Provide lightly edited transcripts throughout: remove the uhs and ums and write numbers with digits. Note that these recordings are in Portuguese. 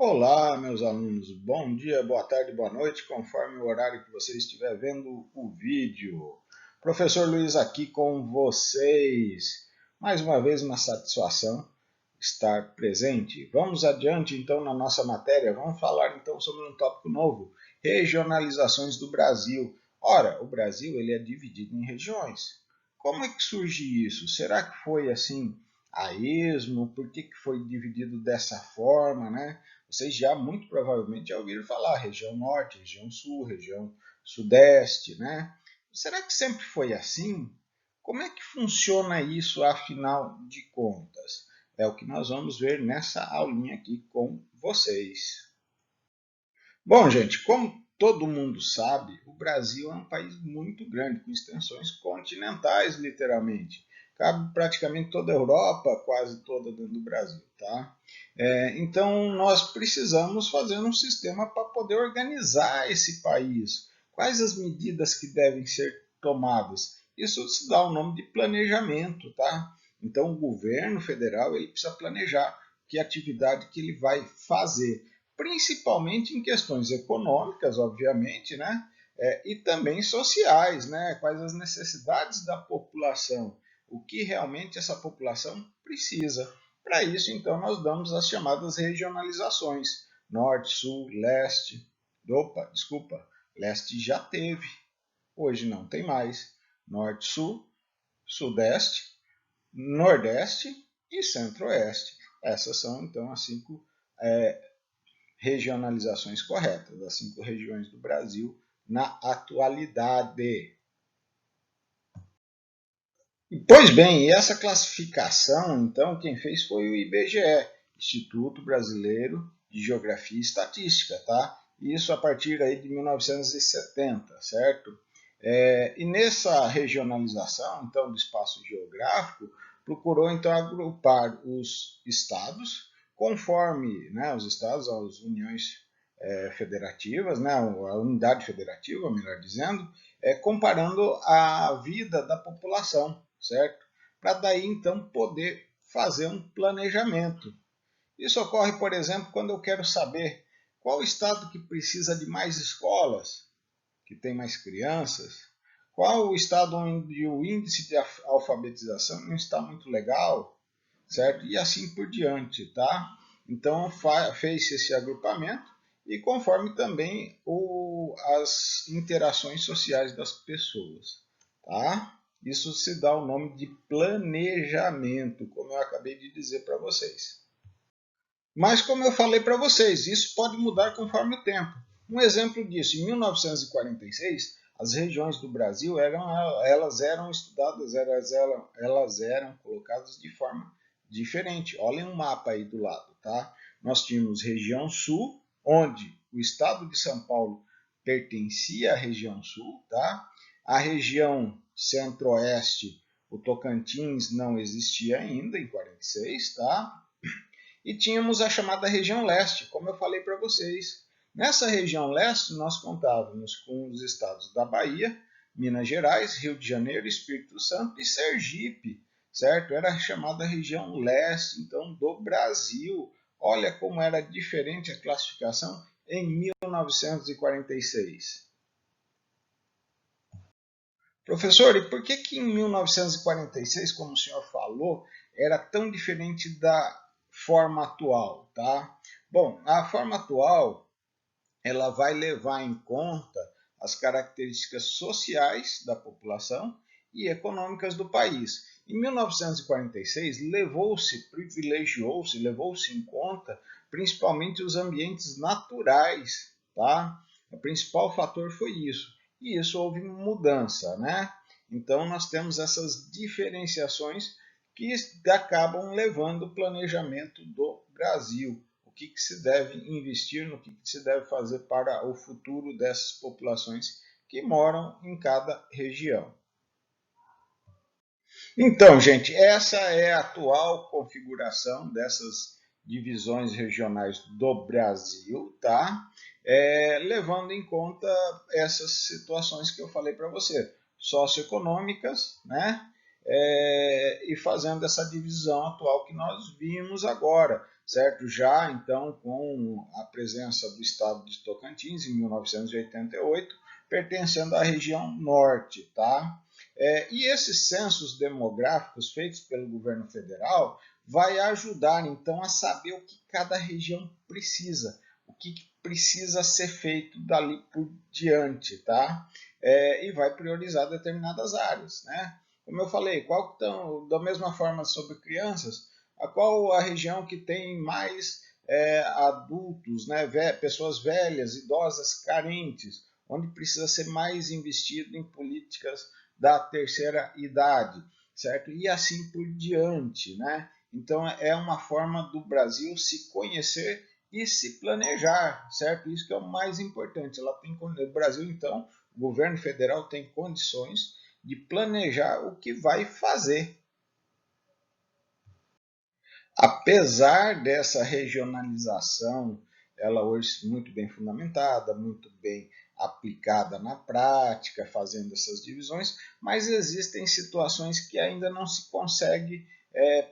Olá, meus alunos. Bom dia, boa tarde, boa noite, conforme o horário que você estiver vendo o vídeo. Professor Luiz aqui com vocês. Mais uma vez, uma satisfação estar presente. Vamos adiante, então, na nossa matéria. Vamos falar, então, sobre um tópico novo, regionalizações do Brasil. Ora, o Brasil ele é dividido em regiões. Como é que surge isso? Será que foi assim a esmo? Por que foi dividido dessa forma, né? Vocês já muito provavelmente já ouviram falar região norte, região sul, região sudeste, né? Será que sempre foi assim? Como é que funciona isso, afinal de contas? É o que nós vamos ver nessa aulinha aqui com vocês. Bom, gente, como todo mundo sabe, o Brasil é um país muito grande, com extensões continentais, literalmente. Cabe praticamente toda a Europa, quase toda dentro do Brasil, tá? Então, nós precisamos fazer um sistema para poder organizar esse país. Quais as medidas que devem ser tomadas? Isso se dá o nome de planejamento, tá? Então, o governo federal ele precisa planejar que atividade que ele vai fazer principalmente em questões econômicas, obviamente, né? E também sociais, né? Quais as necessidades da população, o que realmente essa população precisa. Para isso, então, nós damos as chamadas regionalizações, norte, sul, leste. Opa, desculpa, leste já teve, hoje não tem mais. Norte, sul, sudeste, nordeste e centro-oeste. Essas são, então, as cinco regionalizações corretas das 5 regiões do Brasil na atualidade. Pois bem, e essa classificação, então, quem fez foi o IBGE, Instituto Brasileiro de Geografia e Estatística, tá? Isso a partir aí de 1970, certo? E nessa regionalização, então, do espaço geográfico, procurou então agrupar os estados conforme, né, os estados, as uniões federativas, né, a unidade federativa, melhor dizendo, comparando a vida da população, certo? Para daí então poder fazer um planejamento. Isso ocorre, por exemplo, quando eu quero saber qual estado que precisa de mais escolas, que tem mais crianças, qual o estado onde o índice de alfabetização não está muito legal, certo? E assim por diante, tá? Então fez esse agrupamento e conforme também as interações sociais das pessoas, tá? Isso se dá o nome de planejamento, como eu acabei de dizer para vocês. Mas como eu falei para vocês, isso pode mudar conforme o tempo. Um exemplo disso, em 1946, as regiões do Brasil elas eram estudadas, elas eram colocadas de forma diferente. Olhem um mapa aí do lado, tá? Nós tínhamos região sul, onde o estado de São Paulo pertencia à região sul, tá? A região centro-oeste, o Tocantins não existia ainda em 46, tá? E tínhamos a chamada região leste, como eu falei para vocês. Nessa região leste, nós contávamos com os estados da Bahia, Minas Gerais, Rio de Janeiro, Espírito Santo e Sergipe, certo? Era a chamada região leste, então, do Brasil. Olha como era diferente a classificação em 1946. Professor, e por que que em 1946, como o senhor falou, era tão diferente da forma atual, tá? Bom, a forma atual, ela vai levar em conta as características sociais da população e econômicas do país. Em 1946, levou-se em conta principalmente os ambientes naturais, tá? O principal fator foi isso. E isso houve mudança, né? Então nós temos essas diferenciações que acabam levando o planejamento do Brasil. O que se deve investir, no que se deve fazer para o futuro dessas populações que moram em cada região. Então, gente, essa é a atual configuração dessas divisões regionais do Brasil, tá? Levando em conta essas situações que eu falei para você, socioeconômicas, né? E fazendo essa divisão atual que nós vimos agora. certo? Já então com a presença do estado de Tocantins em 1988, pertencendo à região norte, tá? E esses censos demográficos feitos pelo governo federal vai ajudar então a saber o que cada região precisa, o que precisa ser feito dali por diante, tá? E vai priorizar determinadas áreas, né? Como eu falei, da mesma forma sobre crianças, qual a região que tem mais adultos, né, pessoas velhas, idosas, carentes, onde precisa ser mais investido em políticas da terceira idade, certo? E assim por diante, né? Então é uma forma do Brasil se conhecer e se planejar, certo? Isso que é o mais importante. O Brasil, então, o governo federal tem condições de planejar o que vai fazer. Apesar dessa regionalização, ela hoje muito bem fundamentada, muito bem aplicada na prática, fazendo essas divisões, mas existem situações que ainda não se consegue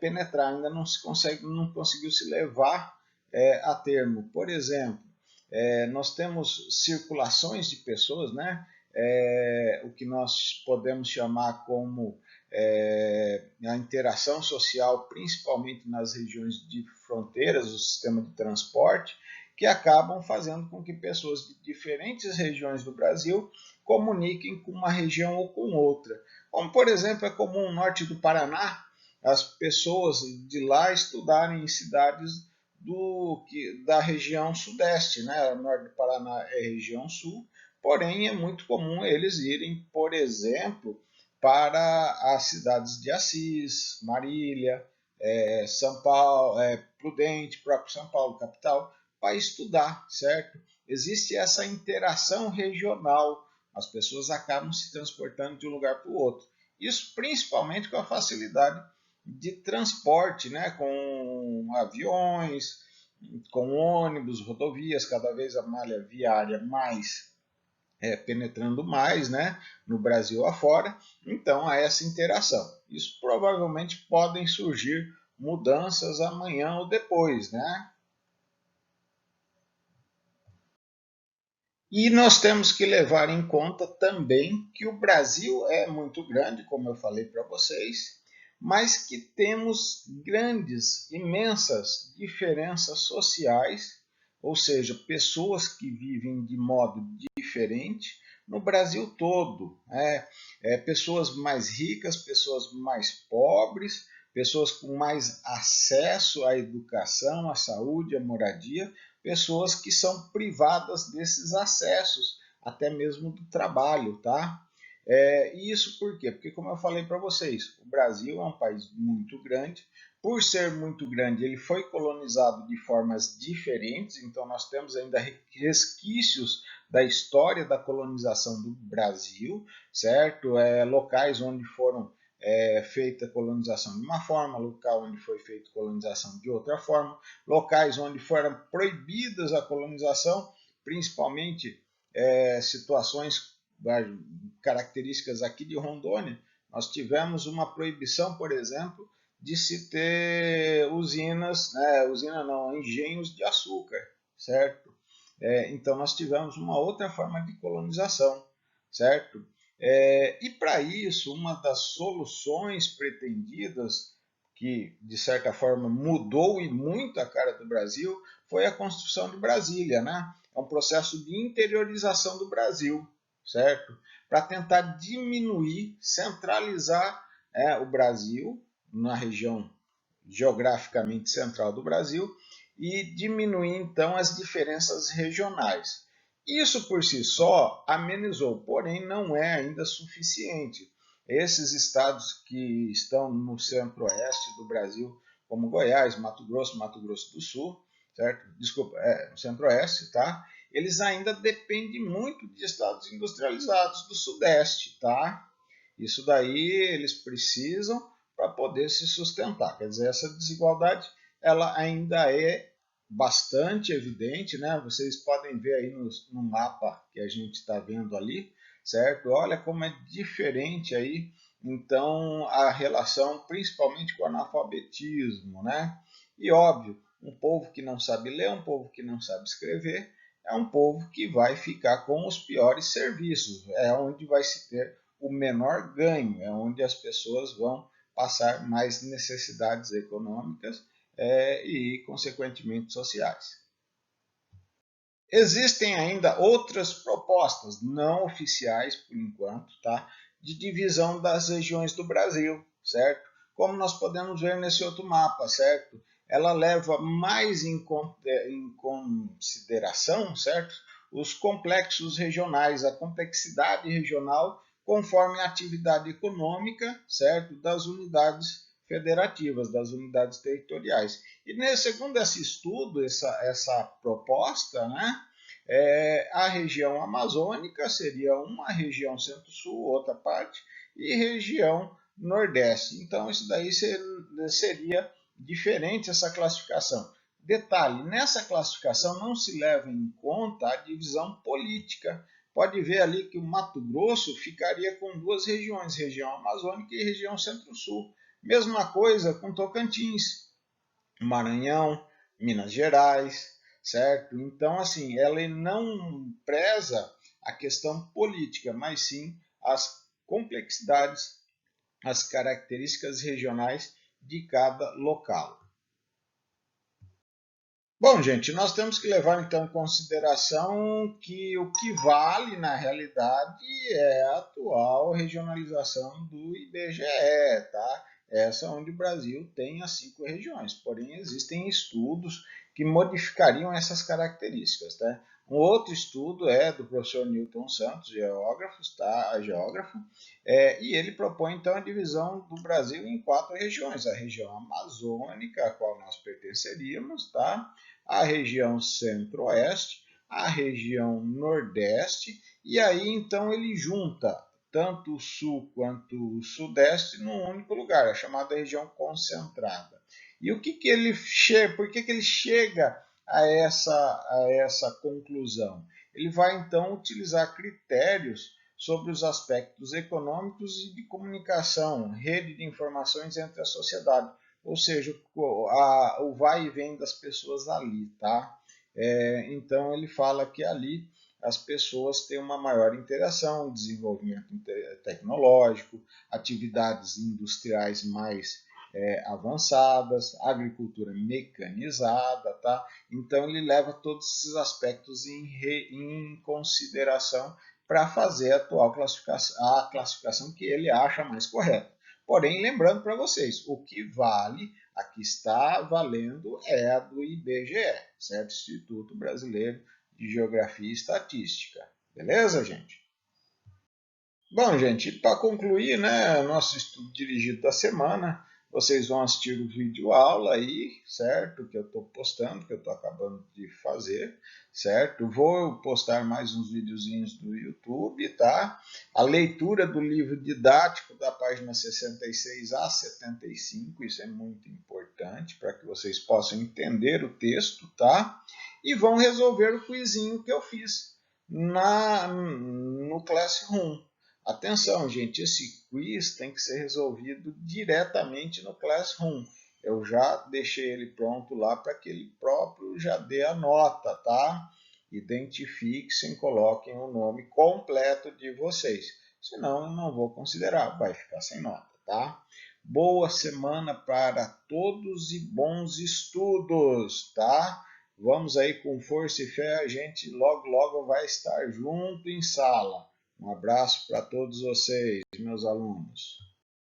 penetrar, ainda não conseguiu se levar a termo. Por exemplo, nós temos circulações de pessoas, né? O que nós podemos chamar como a interação social, principalmente nas regiões de fronteiras do sistema de transporte, que acabam fazendo com que pessoas de diferentes regiões do Brasil comuniquem com uma região ou com outra. Como, por exemplo, é comum no norte do Paraná as pessoas de lá estudarem em cidades da região sudeste, né? O norte do Paraná é região sul, porém é muito comum eles irem, por exemplo, para as cidades de Assis, Marília, São Paulo, Prudente, próprio São Paulo, capital, para estudar, certo? Existe essa interação regional, as pessoas acabam se transportando de um lugar para o outro. Isso principalmente com a facilidade de transporte, né? Com aviões, com ônibus, rodovias, cada vez a malha viária mais penetrando mais, né, no Brasil afora, então há essa interação. Isso provavelmente podem surgir mudanças amanhã ou depois, né? E nós temos que levar em conta também que o Brasil é muito grande, como eu falei para vocês, mas que temos grandes, imensas diferenças sociais, ou seja, pessoas que vivem de modo diferente no Brasil todo. Pessoas mais ricas, pessoas mais pobres, pessoas com mais acesso à educação, à saúde, à moradia, pessoas que são privadas desses acessos, até mesmo do trabalho, tá? E isso por quê? Porque, como eu falei para vocês, o Brasil é um país muito grande. Por ser muito grande, ele foi colonizado de formas diferentes, então nós temos ainda resquícios da história da colonização do Brasil, certo? Locais onde foram feita colonização de uma forma, local onde foi feita colonização de outra forma, locais onde foram proibidas a colonização, principalmente situações características aqui de Rondônia. Nós tivemos uma proibição, por exemplo, de se ter usinas, usina não, engenhos de açúcar, certo? Então nós tivemos uma outra forma de colonização, certo? E para isso, uma das soluções pretendidas, que de certa forma mudou e muito a cara do Brasil, foi a construção de Brasília, né? É um processo de interiorização do Brasil, certo? Para tentar diminuir, centralizar o Brasil na região geograficamente central do Brasil e diminuir então as diferenças regionais. Isso por si só amenizou, porém não é ainda suficiente. Esses estados que estão no centro-oeste do Brasil, como Goiás, Mato Grosso do Sul, certo? Desculpa, no centro-oeste, tá? Eles ainda dependem muito de estados industrializados do sudeste, tá? Isso daí eles precisam para poder se sustentar. Quer dizer, essa desigualdade ela ainda é bastante evidente, né? Vocês podem ver aí no mapa que a gente está vendo ali, certo? Olha como é diferente aí, então, a relação, principalmente com o analfabetismo, né? E óbvio, um povo que não sabe ler, um povo que não sabe escrever, é um povo que vai ficar com os piores serviços, é onde vai se ter o menor ganho, é onde as pessoas vão passar mais necessidades econômicas e, consequentemente, sociais. Existem ainda outras propostas não oficiais, por enquanto, tá? De divisão das regiões do Brasil, certo? Como nós podemos ver nesse outro mapa, certo? Ela leva mais em consideração, certo? Os complexos regionais, a complexidade regional, conforme a atividade econômica, certo? Das unidades federativas, das unidades territoriais. E segundo esse estudo, essa proposta, né, a região amazônica seria uma, região centro-sul, outra parte, e região nordeste. Então, isso daí seria diferente essa classificação. Detalhe, nessa classificação não se leva em conta a divisão política. Pode ver ali que o Mato Grosso ficaria com duas regiões, região amazônica e região centro-sul. Mesma coisa com Tocantins, Maranhão, Minas Gerais, certo? Então, assim, ela não preza a questão política, mas sim as complexidades, as características regionais de cada local. Bom, gente, nós temos que levar então em consideração que o que vale na realidade é a atual regionalização do IBGE, tá? Essa onde o Brasil tem as 5 regiões, porém existem estudos que modificariam essas características, tá? Um outro estudo é do professor Newton Santos, geógrafo, tá? Geógrafo, e ele propõe então a divisão do Brasil em 4 regiões: a região amazônica, a qual nós pertenceríamos, tá? A região centro-oeste, a região nordeste, e aí então ele junta tanto o sul quanto o sudeste num único lugar, a chamada região concentrada. E o que ele por que ele chega a essa conclusão? Ele vai então utilizar critérios sobre os aspectos econômicos e de comunicação, rede de informações entre a sociedade, ou seja, o vai e vem das pessoas ali, tá? Então ele fala que ali as pessoas têm uma maior interação, desenvolvimento tecnológico, atividades industriais mais avançadas, agricultura mecanizada, tá? Então ele leva todos esses aspectos em consideração para fazer a atual classificação que ele acha mais correta. Porém, lembrando para vocês, o que vale, aqui está valendo, é a do IBGE, certo? Instituto Brasileiro de Geografia e Estatística. Beleza, gente? Bom, gente, para concluir, né, nosso estudo dirigido da semana, vocês vão assistir o vídeo aula aí, certo? Que eu estou postando, que eu estou acabando de fazer, certo? Vou postar mais uns videozinhos do YouTube, tá? A leitura do livro didático da página 66 a 75, isso é muito importante para que vocês possam entender o texto, tá? E vão resolver o quizinho que eu fiz no Classroom. Atenção, gente, esse quiz tem que ser resolvido diretamente no Classroom. Eu já deixei ele pronto lá para que ele próprio já dê a nota, tá? Identifiquem, coloquem o nome completo de vocês. Senão eu não vou considerar, vai ficar sem nota, tá? Boa semana para todos e bons estudos, tá? Vamos aí com força e fé, a gente logo vai estar junto em sala. Um abraço para todos vocês, meus alunos.